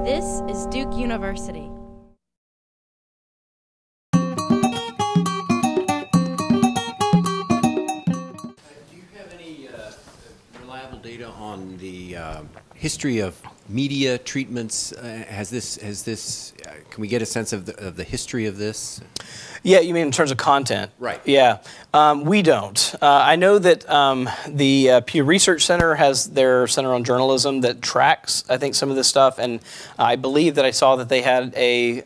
This is Duke University. Do you have any reliable data on the history of media treatments? Can we get a sense of the history of this? Yeah, you mean in terms of content? Right. Yeah, we don't. I know that the Pew Research Center has their Center on Journalism that tracks, I think, some of this stuff, and I believe that I saw that they had a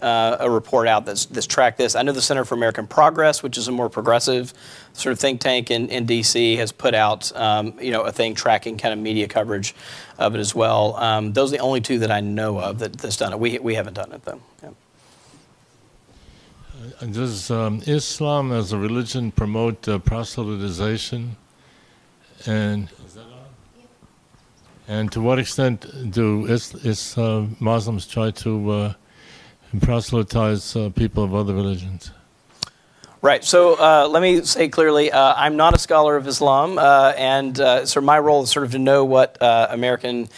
report out that's tracked this. I know the Center for American Progress, which is a more progressive sort of think tank in D.C., has put out a thing tracking kind of media coverage of it as well. Those are the only two that I know of that's done it. We haven't done it though. Yeah. Does Islam as a religion promote proselytization? And is that on? Yeah. And to what extent do Muslims try to proselytize people of other religions? Right. So let me say clearly, I'm not a scholar of Islam, and so my role is sort of to know what American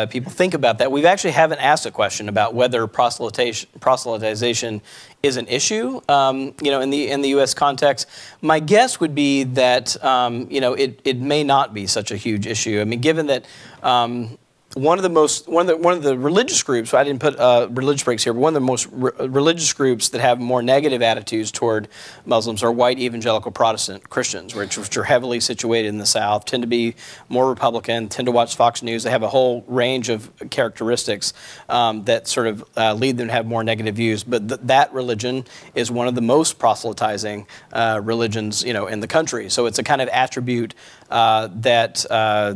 people think about that. We actually haven't asked a question about whether proselytization is an issue, in the U.S. context. My guess would be that it may not be such a huge issue. I mean, given that. One of the religious groups, I didn't put religious breaks here, but one of the most religious groups that have more negative attitudes toward Muslims are white evangelical Protestant Christians, which are heavily situated in the South, tend to be more Republican, tend to watch Fox News. They have a whole range of characteristics that sort of lead them to have more negative views. But that religion is one of the most proselytizing religions, in the country. So it's a kind of attribute that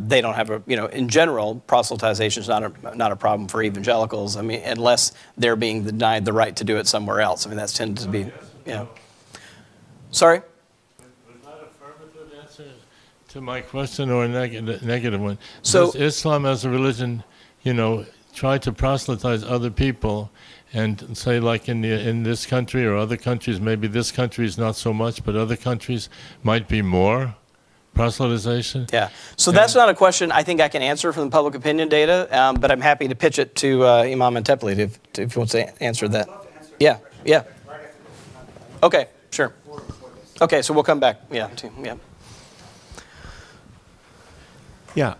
they don't have in general, proselytization is not a problem for evangelicals. I mean, unless they're being denied the right to do it somewhere else. I mean, that's tended to be, Sorry? Was that an affirmative answer to my question or a negative one? So, does Islam as a religion, try to proselytize other people and say, like in this country or other countries, maybe this country is not so much, but other countries might be more? Proselytization? Yeah. So that's not a question I think I can answer from the public opinion data, but I'm happy to pitch it to Imam Antepli if he wants to answer that. Yeah. Yeah. Okay. Sure. Okay. So we'll come back. Yeah. Yeah.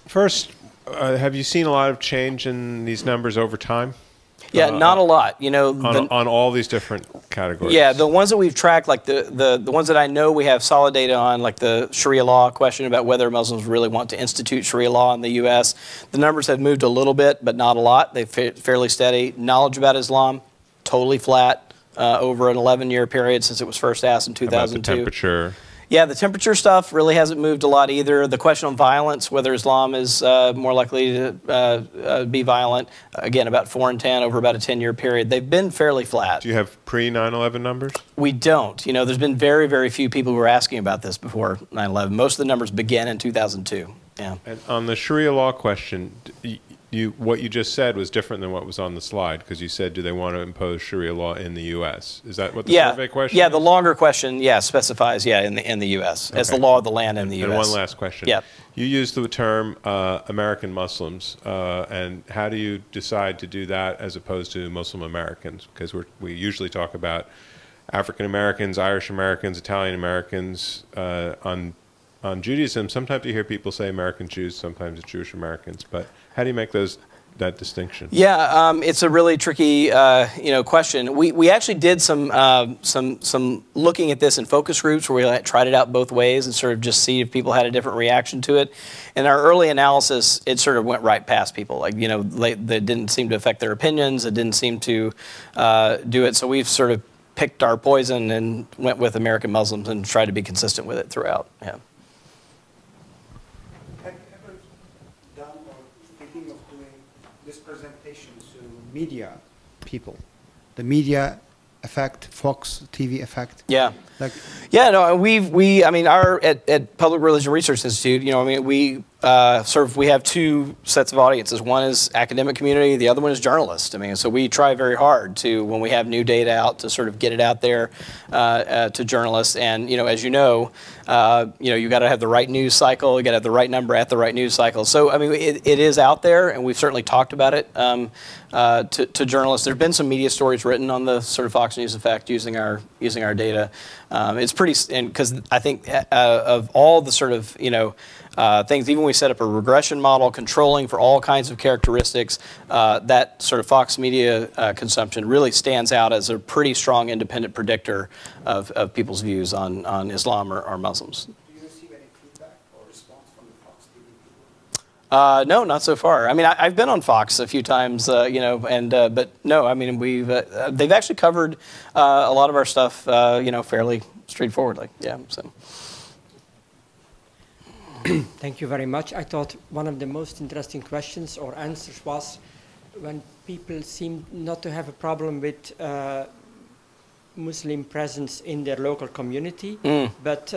First, have you seen a lot of change in these numbers over time? Yeah, not a lot. On all these different categories. Yeah, the ones that we've tracked, like the ones that I know we have solid data on, like the Sharia law question about whether Muslims really want to institute Sharia law in the U.S. The numbers have moved a little bit, but not a lot. They're fairly steady. Knowledge about Islam, totally flat over an 11-year period since it was first asked in 2002. About the temperature. Yeah, the temperature stuff really hasn't moved a lot either. The question on violence, whether Islam is more likely to be violent, again, about 4 in 10 over about a 10-year period. They've been fairly flat. Do you have pre-9/11 numbers? We don't. There's been very, very few people who were asking about this before 9/11. Most of the numbers began in 2002. Yeah. And on the Sharia law question, what you just said was different than what was on the slide, because you said, do they want to impose Sharia law in the U.S.? Is that what the survey question is? The longer question, specifies, in the U.S. as the law of the land in the U.S. And one last question. Yeah. You used the term American Muslims, and how do you decide to do that as opposed to Muslim Americans? Because we usually talk about African Americans, Irish Americans, Italian Americans. On Judaism, sometimes you hear people say American Jews, sometimes it's Jewish Americans. But how do you make that distinction? Yeah, it's a really tricky, question. We actually did some looking at this in focus groups where we tried it out both ways and sort of just see if people had a different reaction to it. In our early analysis, it sort of went right past people. Like, they didn't seem to affect their opinions. It didn't seem to do it. So we've sort of picked our poison and went with American Muslims and tried to be consistent with it throughout. Yeah. Media people, the media effect, Fox TV effect. Yeah. At Public Religion Research Institute, we we have two sets of audiences. One is academic community, the other one is journalists. I mean, so we try very hard to, when we have new data out, to sort of get it out there to journalists. And as you know, you got to have the right news cycle. You got to have the right number at the right news cycle. So I mean, it is out there, and we've certainly talked about it to journalists. There've been some media stories written on the sort of Fox News effect using our data. It's pretty, and because I think of all the sort of things, even when we set up a regression model controlling for all kinds of characteristics, that sort of Fox media consumption really stands out as a pretty strong independent predictor of people's views on Islam or Muslims. Do you receive any feedback or response from the Fox TV people? No, not so far. I mean, I've been on Fox a few times, but no, I mean, they've actually covered a lot of our stuff, fairly straightforwardly. Yeah. So. Thank you very much. I thought one of the most interesting questions or answers was when people seem not to have a problem with Muslim presence in their local community, but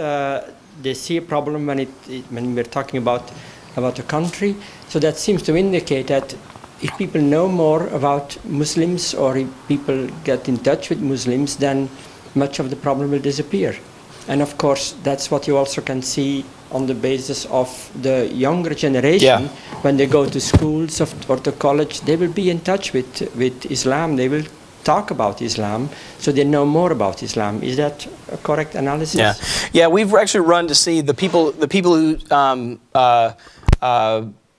they see a problem when we're talking about a country. So that seems to indicate that if people know more about Muslims or if people get in touch with Muslims, then much of the problem will disappear. And of course, that's what you also can see on the basis of the younger generation. When they go to schools or to college, they will be in touch with Islam. They will talk about Islam, so they know more about Islam. Is that a correct analysis? Yeah. We've actually run to see the people who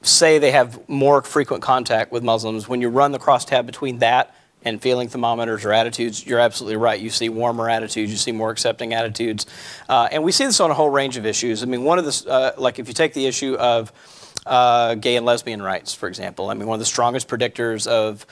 say they have more frequent contact with Muslims. When you run the crosstab between that and feeling thermometers or attitudes, you're absolutely right. You see warmer attitudes, you see more accepting attitudes. And we see this on a whole range of issues. I mean, one of the, like if you take the issue of gay and lesbian rights, for example, I mean, one of the strongest predictors of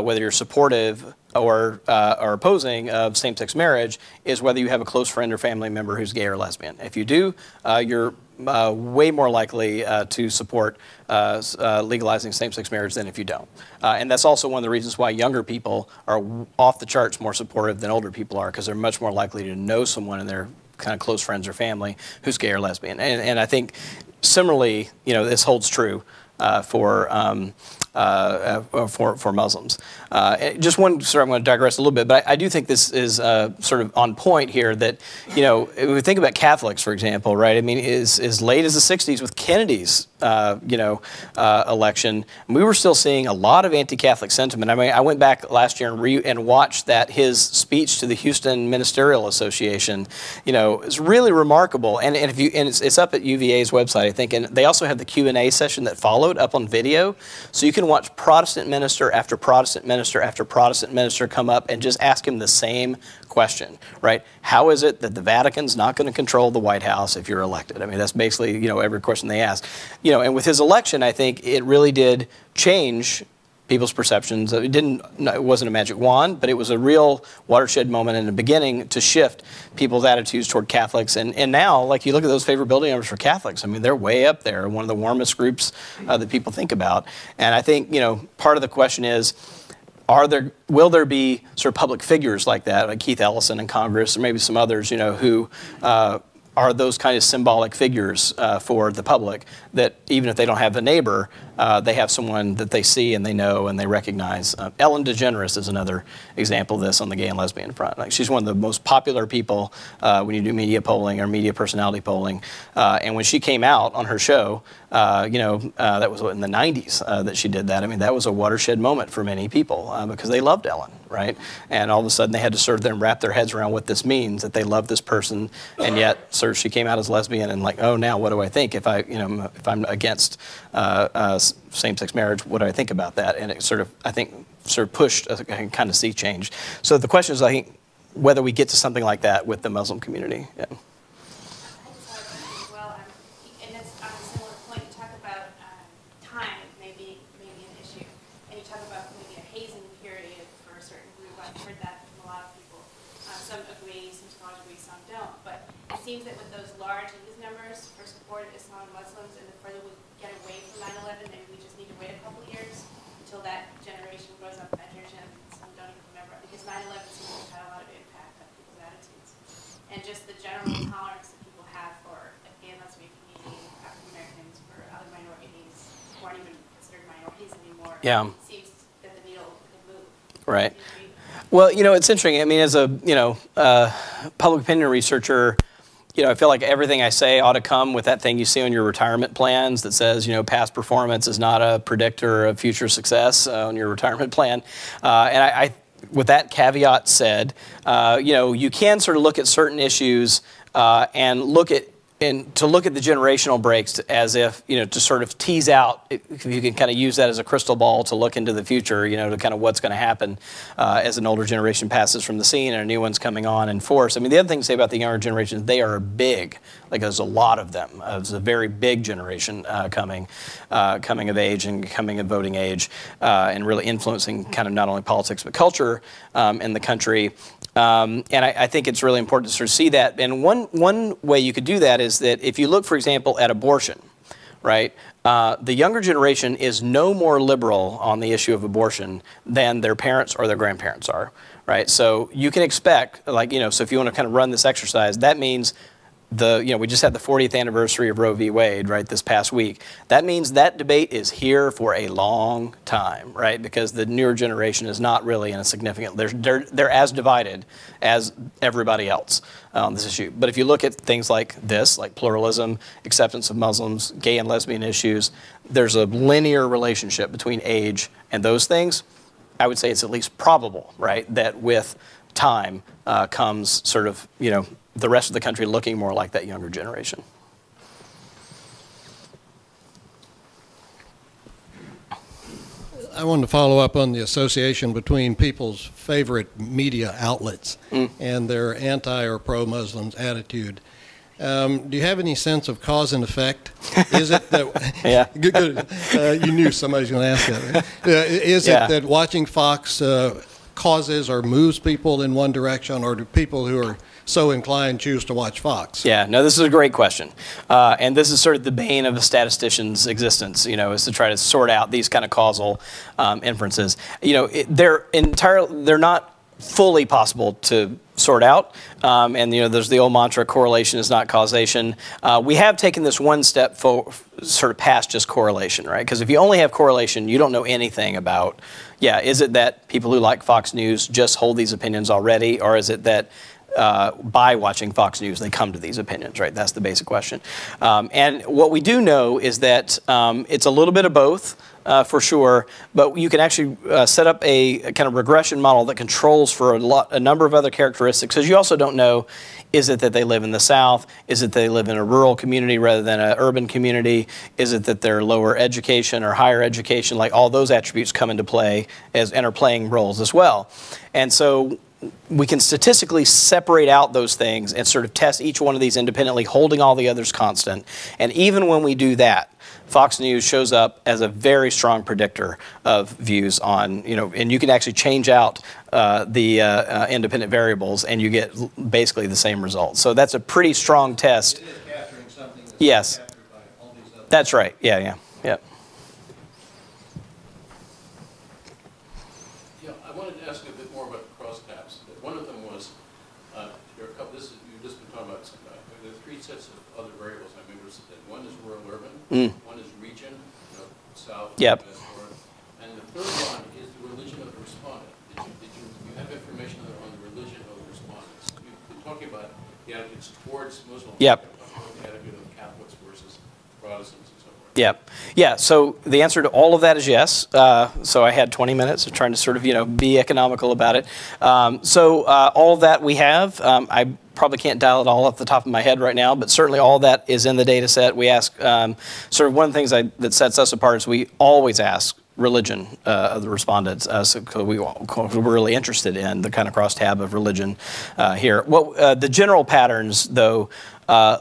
whether you're supportive or opposing of same-sex marriage is whether you have a close friend or family member who's gay or lesbian. If you do, you're way more likely to support legalizing same-sex marriage than if you don't. And that's also one of the reasons why younger people are off the charts more supportive than older people are, because they're much more likely to know someone in their kind of close friends or family who's gay or lesbian. And I think similarly, this holds true for Muslims. Just one, sorry, I'm going to digress a little bit, but I do think this is sort of on point here that, if we think about Catholics, for example, right? I mean, as late as the 60s with Kennedy's, election, we were still seeing a lot of anti-Catholic sentiment. I mean, I went back last year and watched his speech to the Houston Ministerial Association. It's really remarkable. And it's up at UVA's website, I think, and they also have the Q&A session that followed up on video, so you can watch Protestant minister after Protestant minister after Protestant minister come up and just ask him the same question, right? How is it that the Vatican's not going to control the White House if you're elected? I mean, that's basically, every question they ask. And with his election, I think it really did change people's perceptions. It wasn't a magic wand, but it was a real watershed moment in the beginning to shift people's attitudes toward Catholics. And now, like, you look at those favorability numbers for Catholics, I mean, they're way up there, one of the warmest groups that people think about. And I think, part of the question is, will there be sort of public figures like that, like Keith Ellison in Congress, or maybe some others, who are those kind of symbolic figures for the public, that even if they don't have a neighbor, they have someone that they see and they know and they recognize. Ellen DeGeneres is another example of this on the gay and lesbian front. Like, she's one of the most popular people when you do media polling or media personality polling. And when she came out on her show, that was in the 90s that she did that. I mean, that was a watershed moment for many people because they loved Ellen, right? And all of a sudden they had to sort of then wrap their heads around what this means, that they love this person, and yet sort of she came out as lesbian and like, oh, now what do I think if I'm against same-sex marriage? What do I think about that? And it sort of, I think, pushed a kind of sea change. So the question is, I think, whether we get to something like that with the Muslim community. Yeah. Seems that with those large news numbers for support of Islam and Muslims, and the further we get away from 9/11, maybe we just need to wait a couple of years until that generation grows up, that generation, some don't even remember, because 9/11 seems to have had a lot of impact on people's attitudes. And just the general tolerance that people have for the gay and lesbian community, African Americans, for other minorities. Yeah. It seems that the needle could move. Right. Well, it's interesting. I mean, as a, public opinion researcher, I feel like everything I say ought to come with that thing you see on your retirement plans that says, past performance is not a predictor of future success on your retirement plan. And I with that caveat said, you can sort of look at certain issues and look at the generational breaks as if, to sort of tease out, if you can kind of use that as a crystal ball to look into the future, to kind of what's going to happen as an older generation passes from the scene and a new one's coming on in force. I mean, the other thing to say about the younger generations, they are big. Like, there's a lot of them. It's a very big generation coming of age and coming of voting age and really influencing kind of not only politics but culture in the country. And I think it's really important to sort of see that. And one way you could do that is that if you look, for example, at abortion, right? The younger generation is no more liberal on the issue of abortion than their parents or their grandparents are, right? So you can expect, like, so if you want to kind of run this exercise, that means we just had the 40th anniversary of Roe v. Wade, right, this past week. That means that debate is here for a long time, right? Because the newer generation is not really in a significant, they're as divided as everybody else on this issue. But if you look at things like this, like pluralism, acceptance of Muslims, gay and lesbian issues, there's a linear relationship between age and those things. I would say it's at least probable, right, that with time comes sort of, the rest of the country looking more like that younger generation. I wanted to follow up on the association between people's favorite media outlets and their anti or pro-Muslims attitude. Do you have any sense of cause and effect? Is it that yeah. good, you knew somebody was going to ask that. Is it that watching Fox causes or moves people in one direction, or do people who are so inclined choose to watch Fox? Yeah, no, this is a great question. And this is sort of the bane of a statistician's existence, is to try to sort out these kind of causal inferences. They're not fully possible to sort out. And there's the old mantra, correlation is not causation. We have taken this one step sort of past just correlation, right? Because if you only have correlation, you don't know anything about, is it that people who like Fox News just hold these opinions already, or is it that by watching Fox News, they come to these opinions, right? That's the basic question. And what we do know is that it's a little bit of both, for sure, but you can actually set up a kind of regression model that controls for a number of other characteristics, because you also don't know, is it that they live in the South? Is it they live in a rural community rather than an urban community? Is it that they're lower education or higher education? Like, all those attributes come into play and are playing roles as well. And so we can statistically separate out those things and sort of test each one of these independently, holding all the others constant. And even when we do that, Fox News shows up as a very strong predictor of views on, and you can actually change out the independent variables and you get basically the same results. So that's a pretty strong test. It is capturing something that's yes. captured by all these other That's right. Yeah. I wanted to ask you a bit more about the crosstabs. One of them was, you've just been talking about, there are three sets of other variables I'm interested in. One is rural-urban, one is region, south, yep. west, north, and the third one is the religion of the respondent. Did you have information on the religion of the respondents? You've been talking about the attitudes towards Muslims. Yep. The attitude of Catholics versus Protestants and so forth. Yep. Yeah, so the answer to all of that is yes. So I had 20 minutes of trying to sort of, be economical about it. All of that we have. I probably can't dial it all off the top of my head right now, but certainly all that is in the data set. We ask, sort of one of the things that sets us apart is we always ask religion of the respondents, so we're really interested in the kind of crosstab of religion here. The general patterns, though,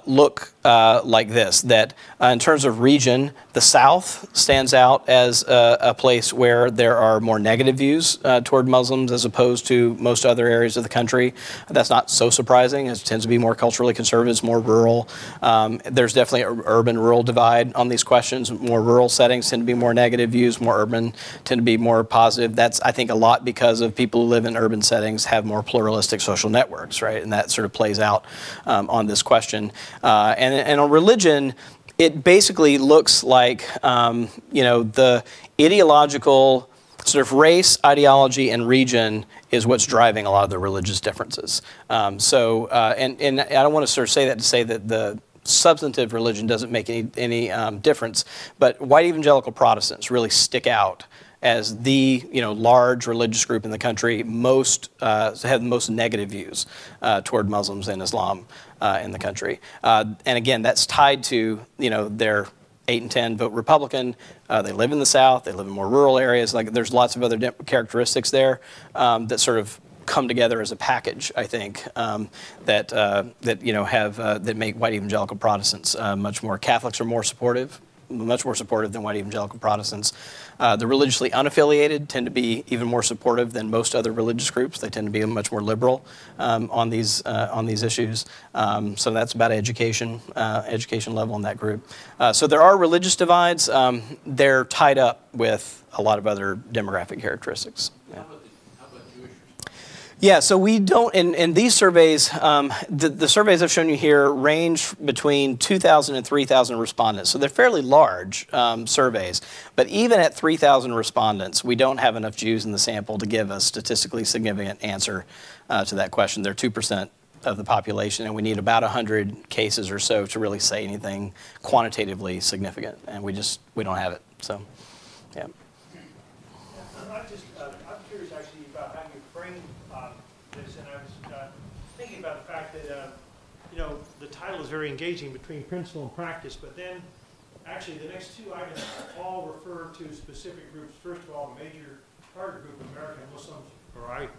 look like this, that in terms of region, the South stands out as a place where there are more negative views toward Muslims as opposed to most other areas of the country. That's not so surprising. It tends to be more culturally conservative, it's more rural. There's definitely an urban-rural divide on these questions. More rural settings tend to be more negative views, more urban tend to be more positive. That's, I think, a lot because of people who live in urban settings have more pluralistic social networks, right? And that sort of plays out on this question. And on religion, it basically looks like, you know, the ideological sort of race, ideology, and region is what's driving a lot of the religious differences. And I don't want to sort of say that to say that the substantive religion doesn't make any difference, but white evangelical Protestants really stick out as the, you know, large religious group in the country have the most negative views toward Muslims and Islam in the country. And again, that's tied to, you know, their 8 and 10 vote Republican. They live in the South. They live in more rural areas. Like, there's lots of other characteristics there that sort of come together as a package, I think, that you know that make white evangelical Protestants much more. Catholics are much more supportive than white evangelical Protestants. The religiously unaffiliated tend to be even more supportive than most other religious groups. They tend to be much more liberal on these issues. So that's about education level in that group. So there are religious divides. They're tied up with a lot of other demographic characteristics. Yeah. Yeah, so we don't, in these surveys, the surveys I've shown you here range between 2,000 and 3,000 respondents. So they're fairly large surveys. But even at 3,000 respondents, we don't have enough Jews in the sample to give a statistically significant answer to that question. They're 2% of the population, and we need about 100 cases or so to really say anything quantitatively significant. And we don't have it, so, yeah. I'm curious actually about how you frame this, and I was thinking about the fact that you know, the title is very engaging between principle and practice, but then actually the next two items all refer to specific groups. First of all, a major target group, American Muslims, or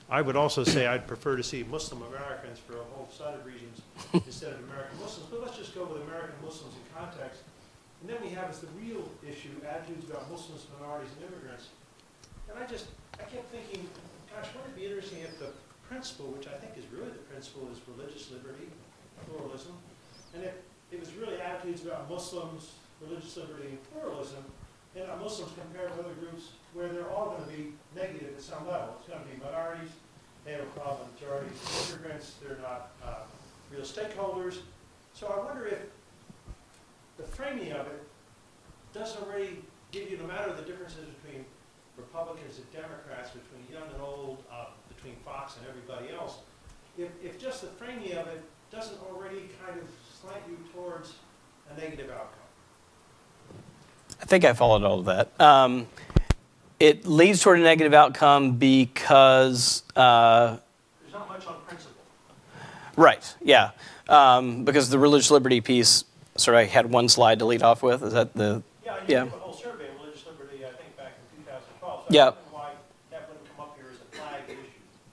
I would also say I'd prefer to see Muslim Americans for a whole set of reasons instead of American Muslims, but let's just go with American Muslims in context. And then we have as the real issue attitudes about Muslims, minorities, and immigrants. And I kept thinking, gosh, wouldn't it be interesting if the principle, which I think is really the principle, is religious liberty, pluralism, and if it was really attitudes about Muslims, religious liberty, and pluralism, and Muslims compared with other groups where they're all going to be negative at some level. It's going to be minorities, they have a problem with majorities, immigrants, they're not real stakeholders. So I wonder if the framing of it doesn't already give you, no matter the differences between Republicans and Democrats, between young and old, between Fox and everybody else, if just the framing of it doesn't already kind of slant you towards a negative outcome. I think I followed all of that. It leads toward a negative outcome because... there's not much on principle. Right, yeah. Because the religious liberty piece, sorry, I had one slide to lead off with. Is that the... Yeah, you did a whole survey of religious liberty, I think, back in 2012. So yeah. I don't know why that wouldn't come up here as a flag issue.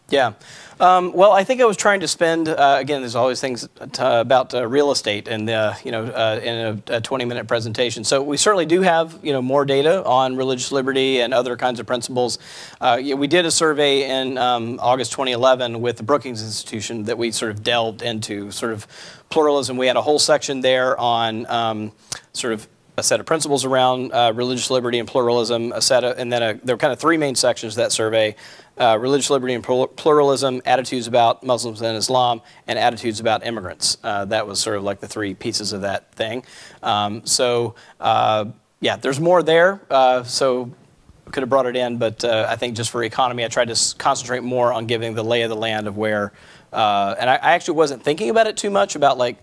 Yeah. Well, I think I was trying to spend, again, there's always things about real estate and, you know, in a 20-minute presentation. So we certainly do have, you know, more data on religious liberty and other kinds of principles. We did a survey in August 2011 with the Brookings Institution that we sort of delved into sort of pluralism. We had a whole section there on sort of a set of principles around religious liberty and pluralism, and then there were kind of three main sections of that survey: religious liberty and pluralism, attitudes about Muslims and Islam, and attitudes about immigrants. That was sort of like the three pieces of that thing. Yeah, there's more there, so I could have brought it in, but I think just for economy, I tried to concentrate more on giving the lay of the land of where, and I actually wasn't thinking about it too much, about like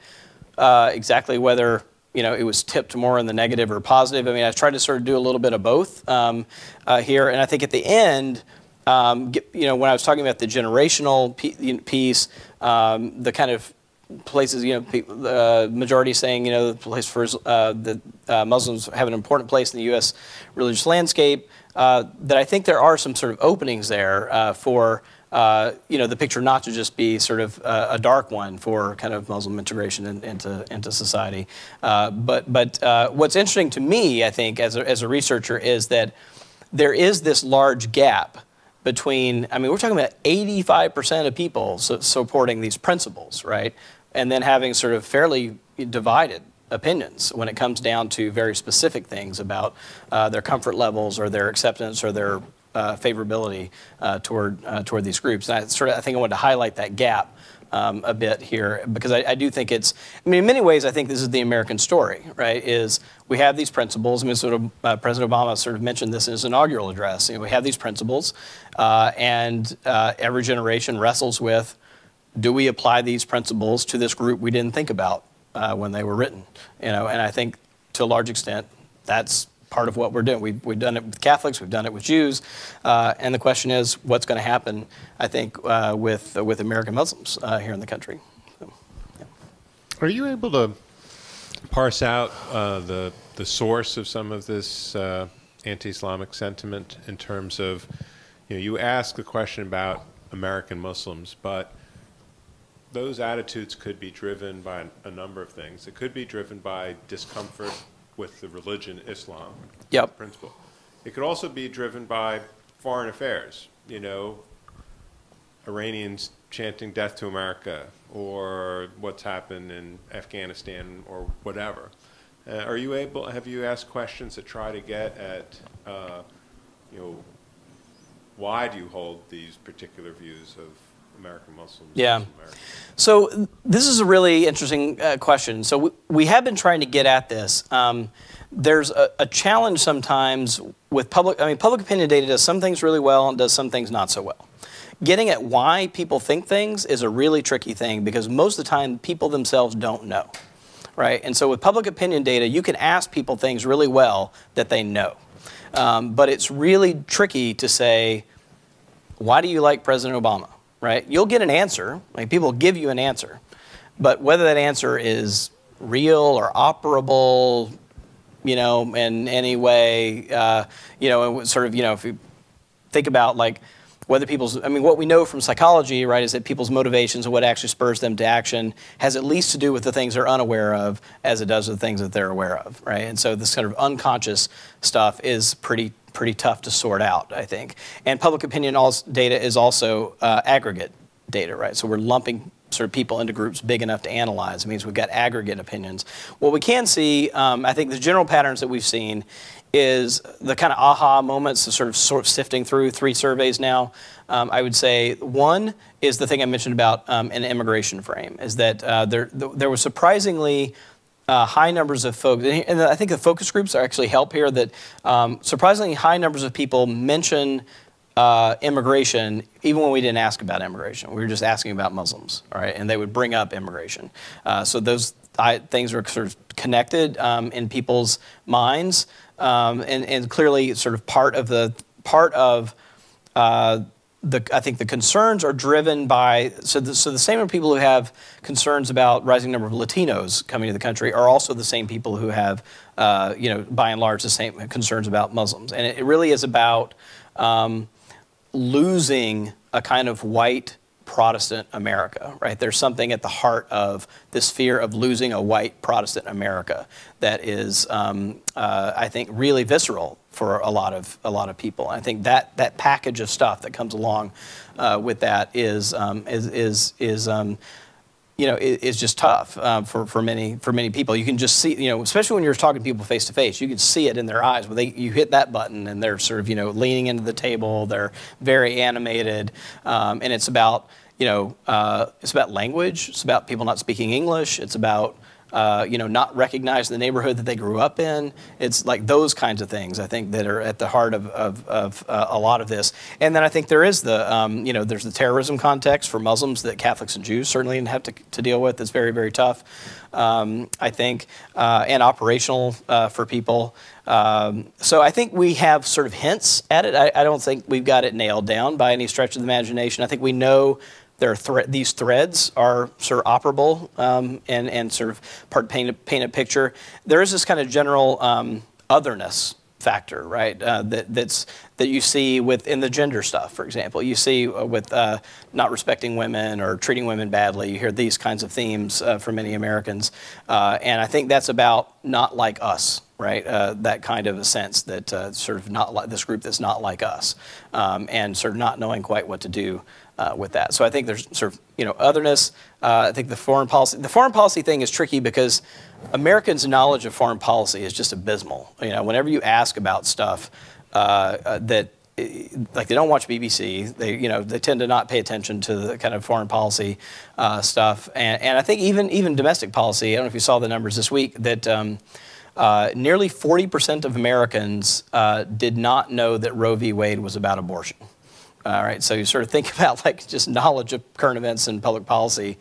exactly whether, you know, it was tipped more in the negative or positive. I mean, I tried to sort of do a little bit of both here. And I think at the end, you know, when I was talking about the generational piece, the kind of places, you know, the majority saying, you know, the place for that Muslims have an important place in the U.S. religious landscape, that I think there are some sort of openings there for you know, the picture not to just be sort of a dark one for kind of Muslim integration into society. But what's interesting to me, I think, as a researcher, is that there is this large gap between, I mean, we're talking about 85% of people supporting these principles, right? And then having sort of fairly divided opinions when it comes down to very specific things about their comfort levels or their acceptance or their favorability toward these groups. And I think I wanted to highlight that gap a bit here, because I do think it's, I mean, in many ways, I think this is the American story, right? Is we have these principles. I mean, sort of President Obama sort of mentioned this in his inaugural address. You know, we have these principles, and every generation wrestles with, do we apply these principles to this group we didn't think about when they were written? You know, and I think to a large extent, that's part of what we're doing. We've done it with Catholics, we've done it with Jews, and the question is, what's going to happen, I think, with American Muslims here in the country. So, yeah. Are you able to parse out the source of some of this anti-Islamic sentiment in terms of, you know, you ask the question about American Muslims, but those attitudes could be driven by a number of things. It could be driven by discomfort with the religion Islam, yep. principle. It could also be driven by foreign affairs, you know, Iranians chanting death to America, or what's happened in Afghanistan, or whatever. Are you able, have you asked questions that try to get at, you know, why do you hold these particular views of American Muslims? Yeah. So this is a really interesting question. So we have been trying to get at this. There's a challenge sometimes with public opinion data does some things really well and does some things not so well. Getting at why people think things is a really tricky thing, because most of the time people themselves don't know, right? And so with public opinion data, you can ask people things really well that they know. But it's really tricky to say, why do you like President Obama? Right? You'll get an answer, like people give you an answer, but whether that answer is real or operable, you know, in any way, you know, sort of, you know, if you think about like whether people's, I mean, what we know from psychology, right, is that people's motivations and what actually spurs them to action has at least to do with the things they're unaware of as it does with the things that they're aware of, right? And so this kind of unconscious stuff is pretty tough to sort out, I think. And public opinion data is also aggregate data, right? So we're lumping sort of people into groups big enough to analyze. It means we've got aggregate opinions. What we can see, I think the general patterns that we've seen is the kind of aha moments of sort of sifting through 3 surveys now. I would say one is the thing I mentioned about an immigration frame, is that there was surprisingly high numbers of folks, and I think the focus groups actually help here, that surprisingly high numbers of people mention immigration even when we didn't ask about immigration. We were just asking about Muslims, all right? And they would bring up immigration. So those things are sort of connected in people's minds, and clearly sort of part of I think the concerns are driven by, so the same people who have concerns about rising number of Latinos coming to the country are also the same people who have, you know, by and large, the same concerns about Muslims. And it really is about losing a kind of white Protestant America, right? There's something at the heart of this fear of losing a white Protestant America that is, I think, really visceral for a lot of people. I think that package of stuff that comes along with that is you know, is just tough for many people. You can just see, you know, especially when you're talking to people face to face, you can see it in their eyes. When you hit that button and they're sort of, you know, leaning into the table, they're very animated, and it's about, you know, it's about language. It's about people not speaking English. It's about you know, not recognizing the neighborhood that they grew up in. It's like those kinds of things, I think, that are at the heart of a lot of this. And then I think there is the, you know, there's the terrorism context for Muslims that Catholics and Jews certainly have to deal with. It's very, very tough, I think, and operational for people. So I think we have sort of hints at it. I don't think we've got it nailed down by any stretch of the imagination. I think we know there are these threads are sort of operable and sort of paint a picture. There is this kind of general otherness factor, right? That you see in the gender stuff, for example. You see with not respecting women or treating women badly. You hear these kinds of themes from many Americans, and I think that's about not like us. Right, that kind of a sense that sort of not like this group that's not like us, and sort of not knowing quite what to do with that. So I think there's sort of, you know, otherness. I think the foreign policy thing is tricky because Americans' knowledge of foreign policy is just abysmal. You know, whenever you ask about stuff that like they don't watch BBC. They tend to not pay attention to the kind of foreign policy stuff. And I think even domestic policy. I don't know if you saw the numbers this week that nearly 40% of Americans did not know that Roe v. Wade was about abortion. All right, so you sort of think about like just knowledge of current events and public policy.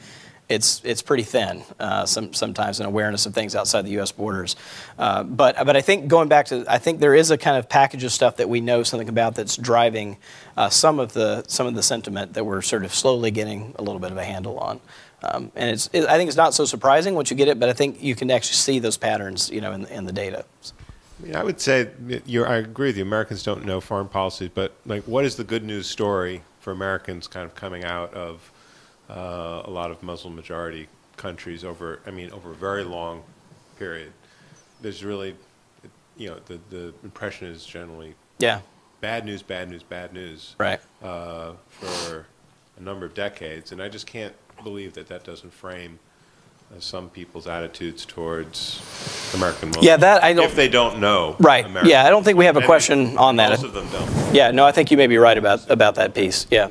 It's pretty thin sometimes, in awareness of things outside the U.S. borders. But I think going back to, I think there is a kind of package of stuff that we know something about that's driving some of the sentiment that we're sort of slowly getting a little bit of a handle on. And I think it's not so surprising once you get it, but I think you can actually see those patterns, in the data. I mean, I would say I agree with you. Americans don't know foreign policies, but like, what is the good news story for Americans kind of coming out of a lot of Muslim majority countries over a very long period? There's really, the impression is generally bad news, bad news, bad news, right? For a number of decades, and I just can't believe that doesn't frame some people's attitudes towards American Muslims. Yeah, that I don't. If they don't know, right? American. Yeah, I don't think we have a question on that. Most of them don't. Yeah, no, I think you may be right about that piece. Yeah.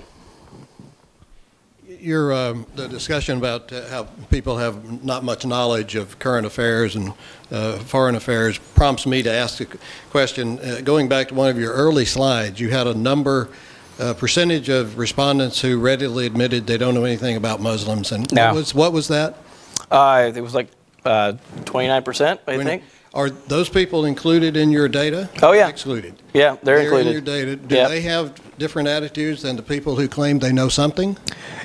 The discussion about how people have not much knowledge of current affairs and foreign affairs prompts me to ask a question. Going back to one of your early slides, you had a percentage of respondents who readily admitted they don't know anything about Muslims. And what was that? It was like 29%, I think. Are those people included in your data? Oh, yeah. Excluded? Yeah, they're included. In your data. Do they have different attitudes than the people who claim they know something?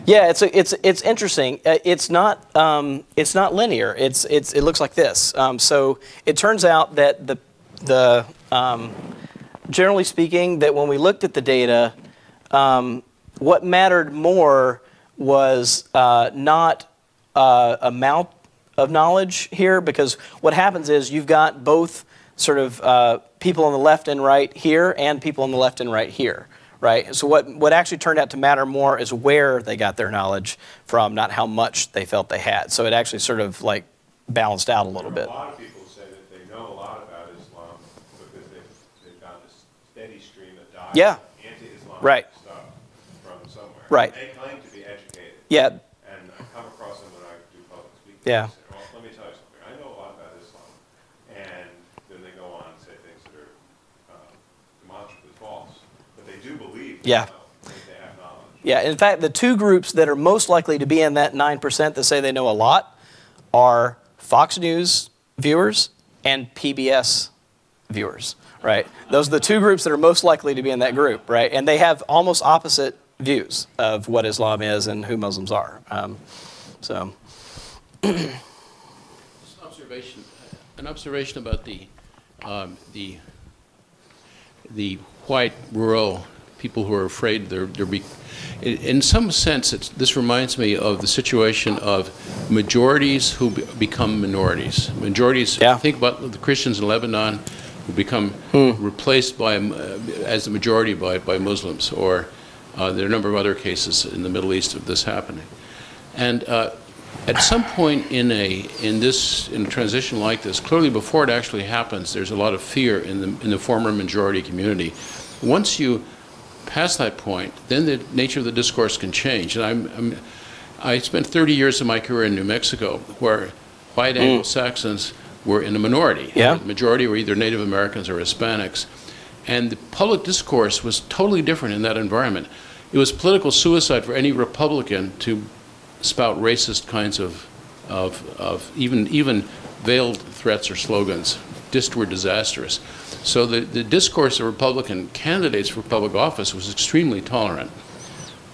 Yeah, it's interesting. It's not linear. It looks like this. So it turns out that the generally speaking, that when we looked at the data, what mattered more was not amount of knowledge here, because what happens is you've got both sort of people on the left and right here and people on the left and right here, right? So what actually turned out to matter more is where they got their knowledge from, not how much they felt they had. So it actually sort of like balanced out a little bit. A lot of people say that they know a lot about Islam because they've got this steady stream of dialogue, anti-Islamic stuff from somewhere. Right. They claim to be educated. Yeah. And I come across them when I do public speaking. Yeah. Let me tell you something. I know a lot about Islam, and then they go on and say things that are demonstrably false, but they do believe. They have knowledge. Yeah. In fact, the two groups that are most likely to be in that 9% that say they know a lot are Fox News viewers and PBS viewers. Right. Those are the two groups that are most likely to be in that group. Right. And they have almost opposite views of what Islam is and who Muslims are. So. An observation about the white rural people who are afraid in some sense this reminds me of the situation of majorities who become minorities. Majorities, think about the Christians in Lebanon who become replaced as the majority by Muslims, or there are a number of other cases in the Middle East of this happening. And at some point in a transition like this, clearly before it actually happens, there's a lot of fear in the former majority community. Once you pass that point, then the nature of the discourse can change. And I spent 30 years of my career in New Mexico, where white Anglo-Saxons were in a minority. Yeah. The majority were either Native Americans or Hispanics. And the public discourse was totally different in that environment. It was political suicide for any Republican to spout racist kinds of even veiled threats or slogans. Just were disastrous. So the discourse of Republican candidates for public office was extremely tolerant.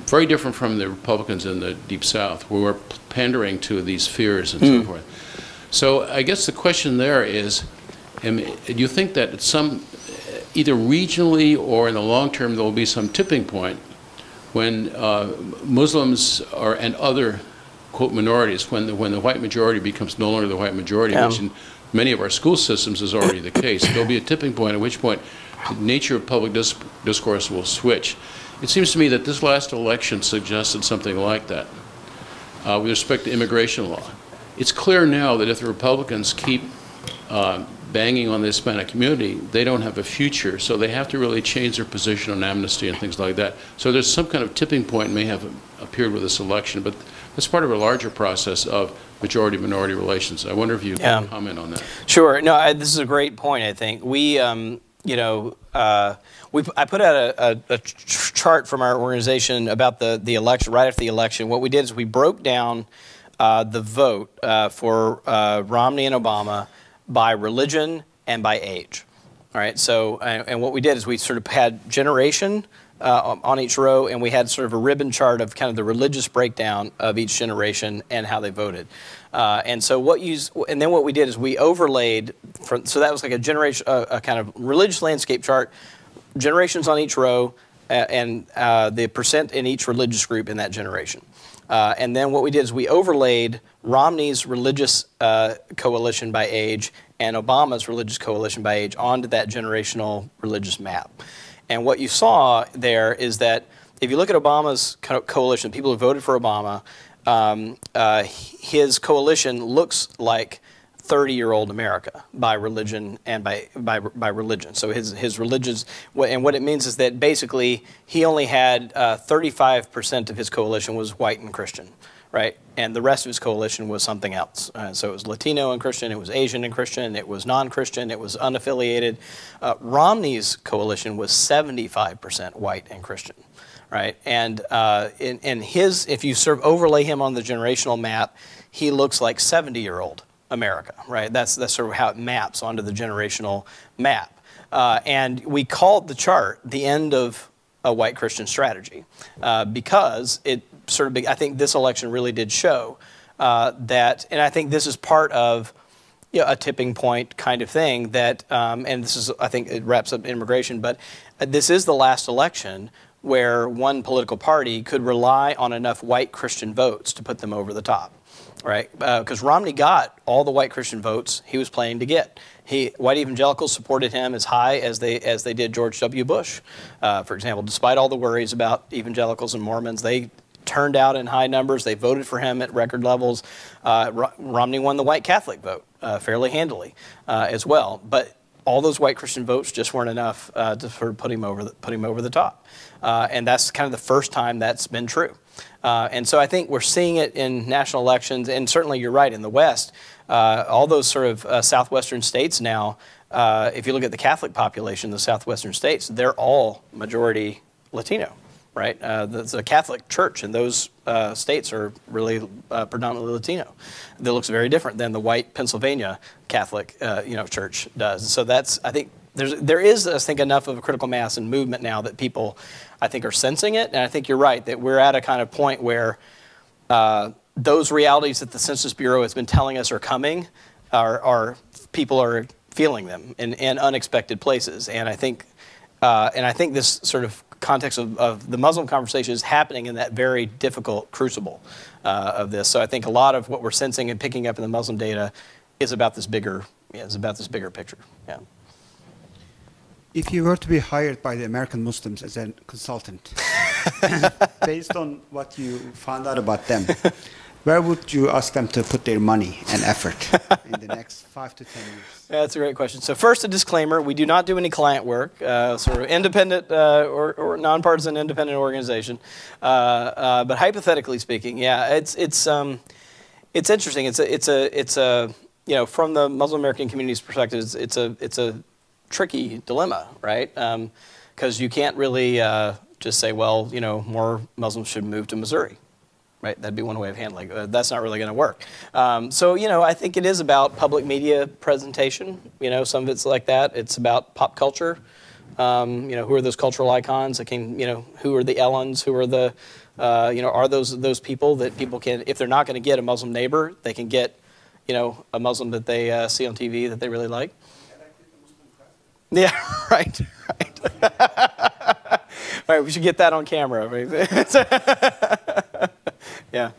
Very different from the Republicans in the Deep South, who were pandering to these fears and so forth. So I guess the question there is, do you think that at either regionally or in the long term, there will be some tipping point when Muslims and other, quote, minorities, when the white majority becomes no longer the white majority, which in many of our school systems is already the case. There'll be a tipping point at which point the nature of public discourse will switch. It seems to me that this last election suggested something like that with respect to immigration law. It's clear now that if the Republicans keep banging on the Hispanic community, they don't have a future, so they have to really change their position on amnesty and things like that. So there's some kind of tipping point may have appeared with this election, but that's part of a larger process of majority-minority relations. I wonder if you can comment on that. Sure. No, this is a great point, I think. We, you know, I put out a chart from our organization about the election, right after the election. What we did is we broke down the vote for Romney and Obama by religion and by age. All right. So, and what we did is we sort of had generation on each row, and we had sort of a ribbon chart of kind of the religious breakdown of each generation and how they voted. And so and then what we did is we overlaid, so that was like a generation, a kind of religious landscape chart, generations on each row, and the percent in each religious group in that generation. And then what we did is we overlaid Romney's religious coalition by age and Obama's religious coalition by age onto that generational religious map. And what you saw there is that if you look at Obama's coalition, people who voted for Obama, his coalition looks like 30-year-old America by religion and by religion. So his religions, and what it means is that basically he only had 35% of his coalition was white and Christian, right? And the rest of his coalition was something else. So it was Latino and Christian, it was Asian and Christian, it was non-Christian, it was unaffiliated. Romney's coalition was 75% white and Christian, right? And if you sort of overlay him on the generational map, he looks like 70-year-old America, right? That's sort of how it maps onto the generational map. And we called the chart the end of a white Christian strategy because it sort of, I think this election really did show that, and I think this is part of a tipping point kind of thing that, and this is, I think it wraps up immigration, but this is the last election where one political party could rely on enough white Christian votes to put them over the top. Right, because Romney got all the white Christian votes he was planning to get. White evangelicals supported him as high as they did George W. Bush, for example. Despite all the worries about evangelicals and Mormons, they turned out in high numbers. They voted for him at record levels. Romney won the white Catholic vote fairly handily as well. But all those white Christian votes just weren't enough to sort of put him over the top. And that's kind of the first time that's been true. And so I think we're seeing it in national elections, and certainly you're right, in the West, all those sort of Southwestern states now, if you look at the Catholic population, the Southwestern states, they're all majority Latino, right? The Catholic Church in those states are really predominantly Latino. That looks very different than the white Pennsylvania Catholic church does. So that's, I think, there is, I think, enough of a critical mass and movement now that people, I think, are sensing it. And I think you're right, that we're at a kind of point where those realities that the Census Bureau has been telling us are coming, people are feeling them in unexpected places. And I think this sort of context of the Muslim conversation is happening in that very difficult crucible of this. So I think a lot of what we're sensing and picking up in the Muslim data is about this bigger picture. Yeah. If you were to be hired by the American Muslims as a consultant, based on what you found out about them, where would you ask them to put their money and effort in the next 5 to 10 years? Yeah, that's a great question. So first, a disclaimer: we do not do any client work. Sort of independent or nonpartisan independent organization. But hypothetically speaking, yeah, it's interesting. It's a from the Muslim American community's perspective, it's a tricky dilemma, right? Because you can't really just say, well, more Muslims should move to Missouri, right? That'd be one way of handling it. That's not really going to work. So, I think it is about public media presentation. Some of it's like that. It's about pop culture. Who are those cultural icons? Who are the Ellens? Who are the, are those people that people can, if they're not going to get a Muslim neighbor, they can get, a Muslim that they see on TV that they really like. Yeah, right. All right, we should get that on camera. Yeah.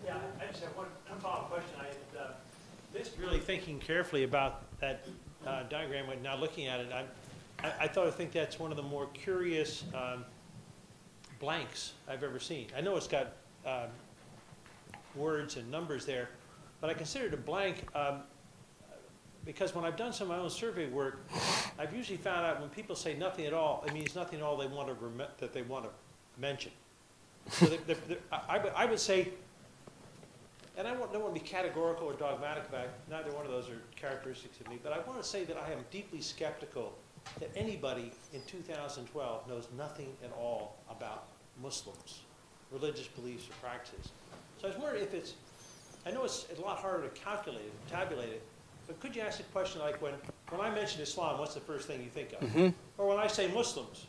Yeah, I just have one follow-up question. I was really thinking carefully about that diagram when now looking at it. I think that's one of the more curious blanks I've ever seen. I know it's got words and numbers there, but I consider it a blank. because when I've done some of my own survey work, I've usually found out when people say nothing at all, it means nothing at all that they want to mention. So I would say, and I don't want to be categorical or dogmatic about it, neither one of those are characteristics of me, but I want to say that I am deeply skeptical that anybody in 2012 knows nothing at all about Muslims, religious beliefs or practices. So I was wondering if it's, I know it's a lot harder to calculate it, tabulate it, but could you ask a question like when I mention Islam, what's the first thing you think of? Mm-hmm. Or when I say Muslims,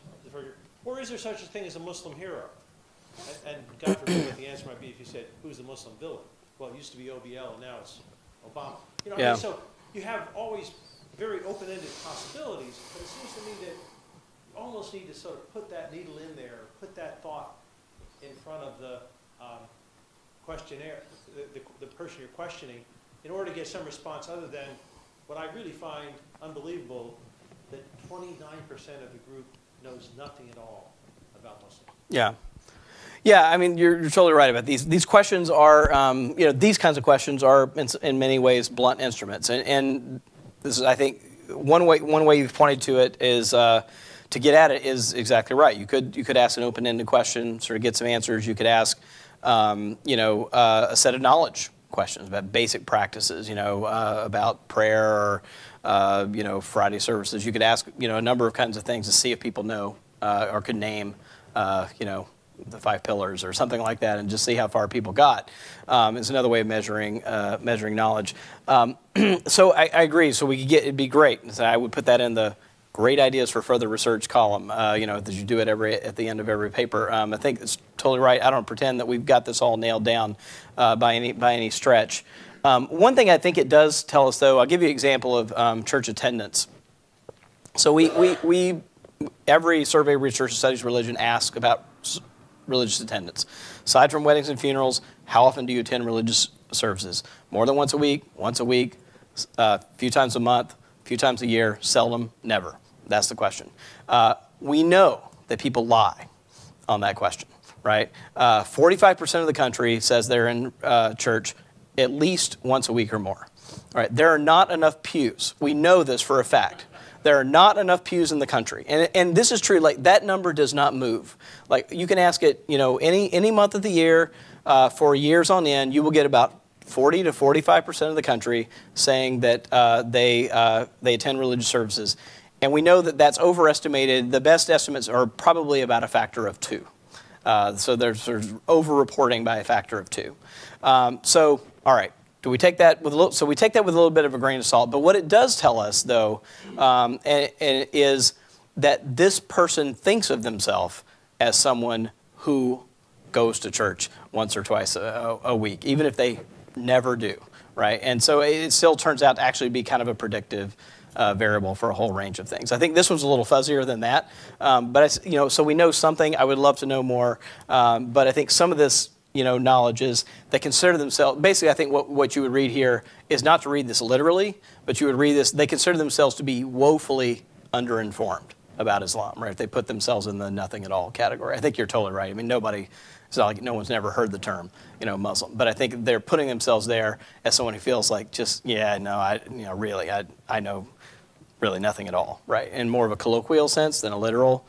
or is there such a thing as a Muslim hero? And God forbid what the answer might be if you said, who's the Muslim villain? Well, it used to be OBL and now it's Obama. You know, yeah. I mean, so you have always very open-ended possibilities, but it seems to me that you almost need to sort of put that needle in there, put that thought in front of the questionnaire, the person you're questioning, in order to get some response other than what I really find unbelievable, that 29% of the group knows nothing at all about Muslims. Yeah. Yeah, I mean, you're totally right about these. These questions are, you know, these kinds of questions are in many ways blunt instruments. And this is, I think, one way you've pointed to it is to get at it is exactly right. You could ask an open-ended question, sort of get some answers. You could ask, you know, a set of knowledge questions about basic practices, you know, about prayer or, you know, Friday services. You could ask, you know, a number of kinds of things to see if people know or could name, you know, the 5 pillars or something like that, and just see how far people got. It's another way of measuring knowledge. So I agree. So we could get, it'd be great. So I would put that in the great ideas for further research column. You know, that you do it at the end of every paper. I think it's totally right. I don't pretend that we've got this all nailed down by any stretch. One thing I think it does tell us, though, I'll give you an example of church attendance. So we every survey of research that studies religion asks about religious attendance. Aside from weddings and funerals, how often do you attend religious services? More than once a week, a few times a month, a few times a year, seldom, never. That's the question. We know that people lie on that question, right? 45% of the country says they're in church at least once a week or more. All right, there are not enough pews. We know this for a fact. There are not enough pews in the country. And this is true, like that number does not move. Like you can ask it, you know, any month of the year for years on end, you will get about 40 to 45% of the country saying that they attend religious services. And we know that that's overestimated. The best estimates are probably about a factor of 2. So there's sort of over-reporting by a factor of 2. So, all right. Do we take that with a little? So we take that with a little bit of a grain of salt. But what it does tell us, though, is that this person thinks of themselves as someone who goes to church once or twice a week, even if they never do, right? And so it still turns out to actually be kind of a predictive variable for a whole range of things. I think this one's a little fuzzier than that, but you know, so we know something. I would love to know more, but I think some of this, you know, knowledge is they consider themselves, basically I think what you would read here is not to read this literally, but you would read this, they consider themselves to be woefully underinformed about Islam, right? They put themselves in the nothing at all category. I think you're totally right. I mean, it's not like no one's never heard the term, you know, Muslim, but I think they're putting themselves there as someone who feels like just, yeah, no, I know really nothing at all, right? In more of a colloquial sense than a literal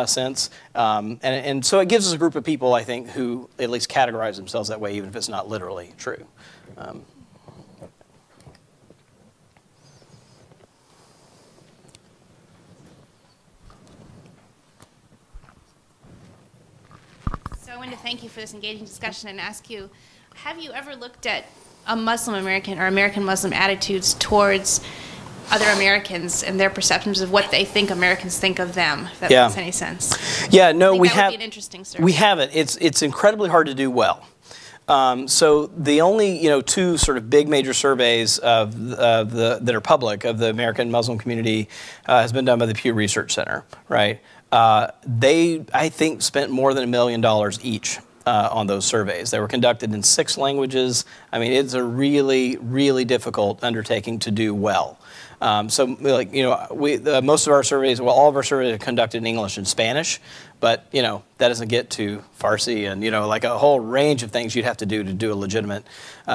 sense. And so it gives us a group of people, I think, who at least categorize themselves that way, even if it's not literally true. So I wanted to thank you for this engaging discussion and ask you, have you ever looked at a Muslim American or American Muslim attitudes towards other Americans and their perceptions of what they think Americans think of them, if that makes any sense? Yeah, no, we have. That would be an interesting survey. We haven't. It's incredibly hard to do well. So the only 2 sort of big major surveys that are public of the American Muslim community has been done by the Pew Research Center, right? They, I think, spent more than $1 million each on those surveys. They were conducted in 6 languages. I mean, it's a really, really difficult undertaking to do well. So, like, you know, most of our surveys, well, all of our surveys are conducted in English and Spanish, but, you know, that doesn't get to Farsi and, you know, like a whole range of things you'd have to do a legitimate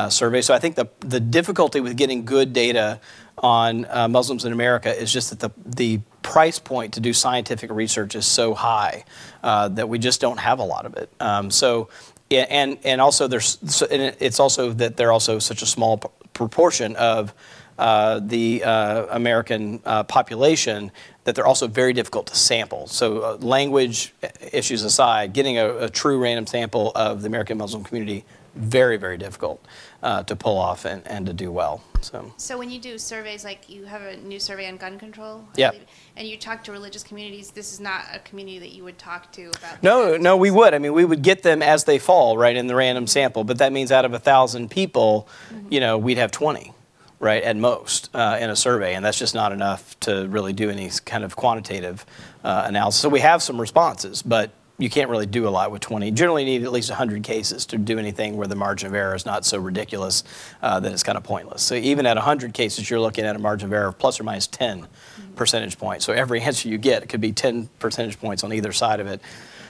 survey. So I think the difficulty with getting good data on Muslims in America is just that the price point to do scientific research is so high that we just don't have a lot of it. And also it's also that they're also such a small proportion of the American population that they're also very difficult to sample. So language issues aside, getting a true random sample of the American Muslim community, very, very difficult to pull off and to do well. So when you do surveys, like you have a new survey on gun control, yeah, and you talk to religious communities, this is not a community that you would talk to about. No, we would. I mean, we would get them as they fall, right, in the random sample. But that means out of 1,000 people, you know, we'd have 20. Right, at most in a survey, and that's just not enough to really do any kind of quantitative analysis. So we have some responses, but you can't really do a lot with 20. You generally need at least 100 cases to do anything where the margin of error is not so ridiculous that it's kind of pointless. So even at 100 cases, you're looking at a margin of error of plus or minus 10 percentage points. So every answer you get, it could be 10 percentage points on either side of it.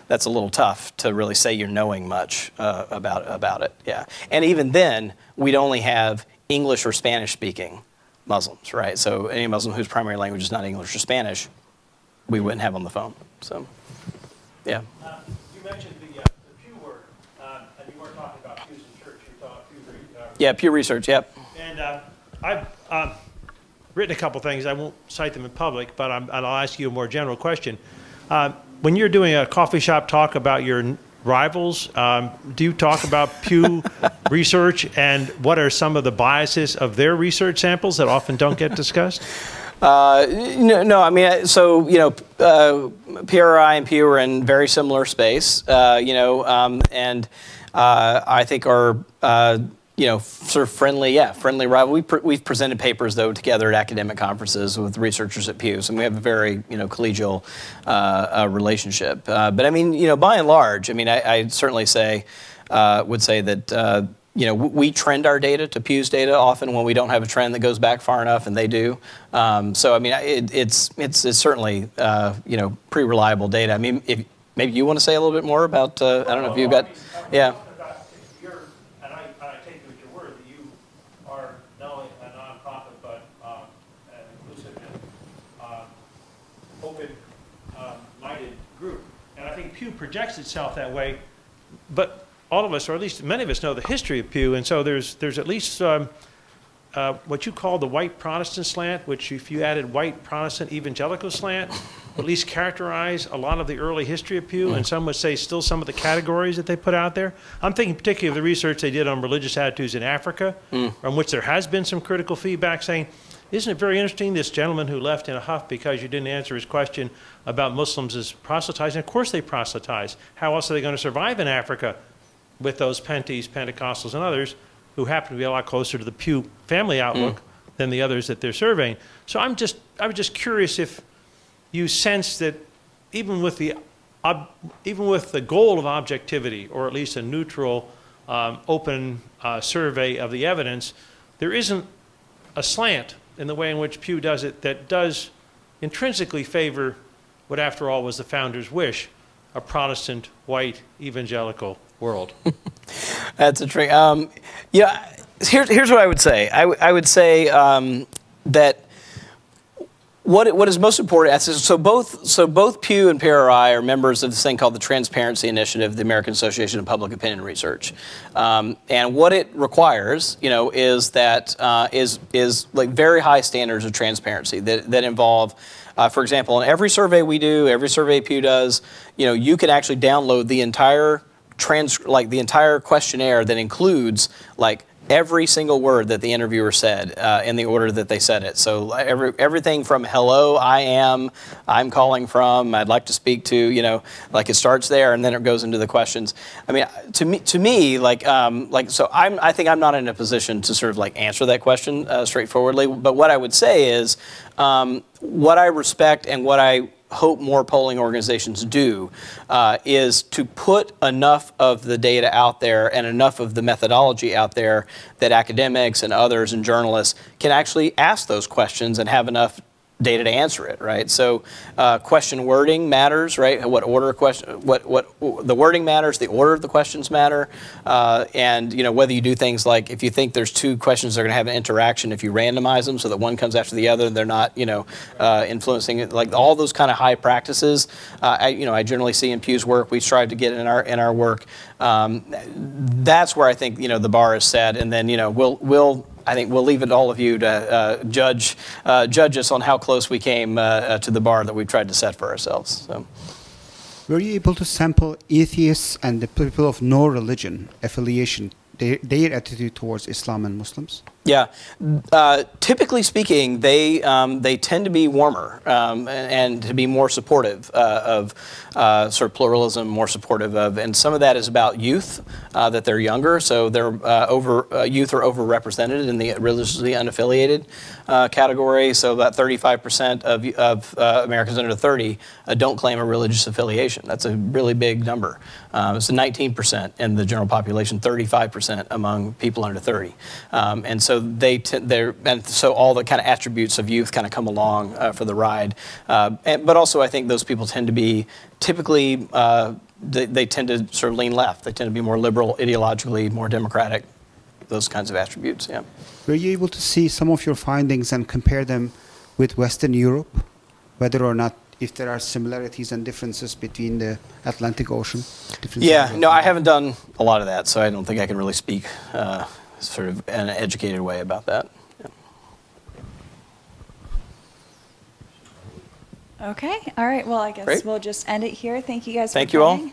That's a little tough to really say you're knowing much about it. Yeah, and even then, we'd only have English or Spanish speaking Muslims, right? So any Muslim whose primary language is not English or Spanish, we wouldn't have on the phone. So, yeah. You mentioned the Pew word, and you weren't talking about pews in church. You were talking Pew. Yeah, Pew Research. Yep. And I've written a couple things. I won't cite them in public, but I'll ask you a more general question. When you're doing a coffee shop talk about your rivals, do you talk about Pew Research and what are some of the biases of their research samples that often don't get discussed? No, I mean, so, you know, PRRI and Pew are in very similar space, you know, and I think are, you know, sort of friendly rival. We've presented papers, though, together at academic conferences with researchers at Pew, and we have a very, you know, collegial relationship. But I mean, you know, by and large, I mean, I certainly would say that, you know, we trend our data to Pew's data often when we don't have a trend that goes back far enough, and they do. So I mean, it's certainly, you know, pretty reliable data. I mean, if maybe you want to say a little bit more about, I don't know if you've got, yeah. Pew projects itself that way, but all of us, or at least many of us, know the history of Pew, and so there's at least what you call the white Protestant slant, which if you added white Protestant evangelical slant, at least characterize a lot of the early history of Pew, and some would say still some of the categories that they put out there. I'm thinking particularly of the research they did on religious attitudes in Africa, on which there has been some critical feedback saying, isn't it very interesting, this gentleman who left in a huff because you didn't answer his question about Muslims as proselytizing? Of course they proselytize. How else are they going to survive in Africa with those Penties, Pentecostals, and others who happen to be a lot closer to the Pew family outlook than the others that they're surveying? So I was just curious if you sense that even with the goal of objectivity, or at least a neutral, open survey of the evidence, there isn't a slant in the way in which Pew does it that does intrinsically favor what, after all, was the founder's wish, a Protestant, white, evangelical world. That's a trick. Yeah, here's what I would say. I would say that what is most important, so both Pew and PRRI are members of this thing called the Transparency Initiative, the American Association of Public Opinion Research, and what it requires, you know, is that is like very high standards of transparency that involve, for example, in every survey we do, every survey Pew does, you know, you can actually download the entire the entire questionnaire that includes like every single word that the interviewer said in the order that they said it. So everything from hello, I'm calling from, I'd like to speak to, you know, like it starts there and then it goes into the questions. I mean, to me, so I think I'm not in a position to sort of like answer that question straightforwardly. But what I would say is what I respect and what I hope more polling organizations do is to put enough of the data out there and enough of the methodology out there that academics and others and journalists can actually ask those questions and have enough data to answer it, right? So question wording matters, right? What order question, what the wording matters, the order of the questions matter, and you know, whether you do things like if you think there's two questions that are going to have an interaction, if you randomize them so that one comes after the other, they're not, you know, influencing it, like all those kind of high practices. I generally see in Pew's work, we strive to get in our work. That's where I think, you know, the bar is set, and then, you know, I think we'll leave it to all of you to judge us on how close we came to the bar that we've tried to set for ourselves. So. Were you able to sample atheists and the people of no religion affiliation, their attitude towards Islam and Muslims? Yeah, typically speaking, they tend to be warmer and to be more supportive of sort of pluralism, more supportive of, and some of that is about youth, that they're younger, so they're youth are overrepresented in the religiously unaffiliated category. So about 35% of Americans under 30 don't claim a religious affiliation. That's a really big number. It's 19% in the general population, 35% among people under 30, and so so all the kind of attributes of youth kind of come along for the ride. But also I think those people tend to be typically, they tend to sort of lean left. They tend to be more liberal, ideologically more democratic, those kinds of attributes, yeah. Were you able to see some of your findings and compare them with Western Europe, whether or not if there are similarities and differences between the Atlantic Ocean? Yeah, no, I haven't done a lot of that, so I don't think I can really speak sort of in an educated way about that. Yeah. Okay, all right, well, I guess Great. we'll just end it here. Thank you guys Thank for coming.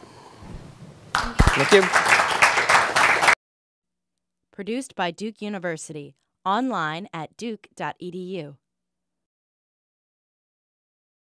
Thank you. Produced by Duke University, online at duke.edu.